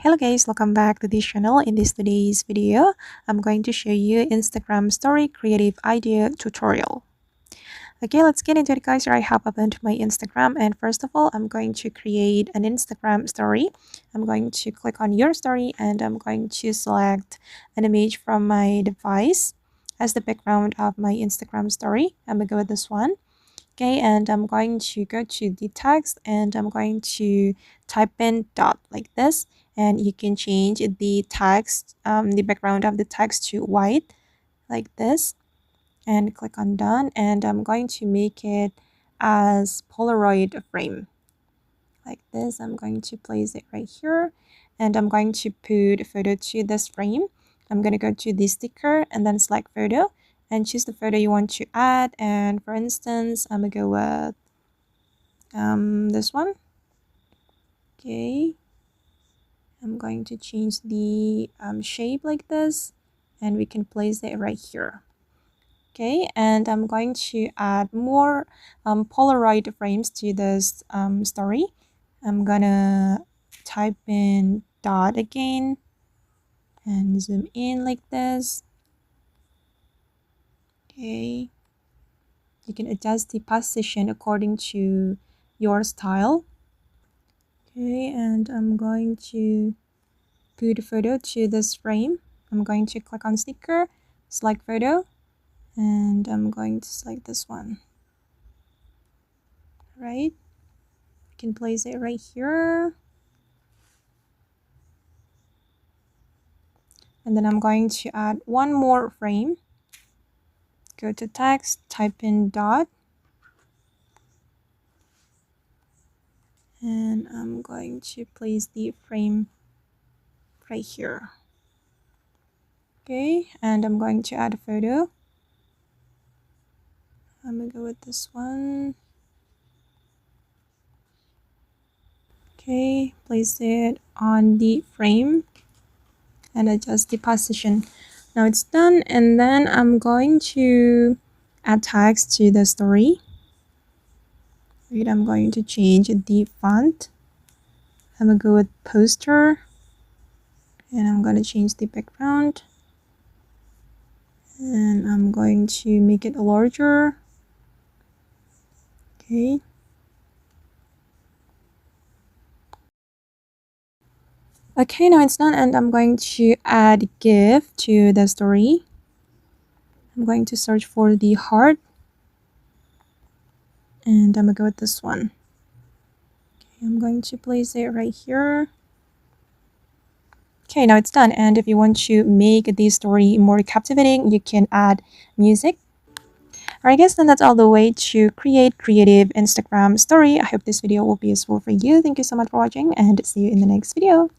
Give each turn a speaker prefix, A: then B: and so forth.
A: Hello guys, welcome back to this channel. In today's video, I'm going to show you Instagram story creative idea tutorial. Okay, let's get into it guys. Here I have opened my Instagram, and first of all, I'm going to create an Instagram story. I'm going to click on your story and I'm going to select an image from my device as the background of my Instagram story. I'm gonna go with this one. Okay, and I'm going to go to the text and I'm going to type in dot like this, and you can change the text, the background of the text to white like this, and click on done. And I'm going to make it as Polaroid frame like this. I'm going to place it right here and I'm going to put a photo to this frame. I'm going to go to the sticker and then select photo and choose the photo you want to add. And for instance, I'm going to go with this one. Okay, I'm going to change the shape like this and we can place it right here. Okay, and I'm going to add more Polaroid frames to this story. I'm gonna type in dot again and zoom in like this. Okay, you can adjust the position according to your style. Okay, and I'm going to put a photo to this frame. I'm going to click on sticker, select photo, and I'm going to select this one. Right, I can place it right here. And then I'm going to add one more frame. Go to text, type in dot, and I'm going to place the frame right here. Okay, and I'm going to add a photo. I'm gonna go with this one. Okay, place it on the frame and adjust the position. Now it's done, and then I'm going to add text to the story. Wait, I'm going to change the font. I'm gonna go with poster, and I'm going to change the background, and I'm going to make it larger. Okay, okay, now it's done, and I'm going to add GIF to the story. I'm going to search for the heart and I'm gonna go with this one. Okay, I'm going to place it right here. Okay, now it's done, and if you want to make the story more captivating, you can add music. Alright guys, then that's all the way to create creative Instagram story. I hope this video will be useful for you. Thank you so much for watching and see you in the next video.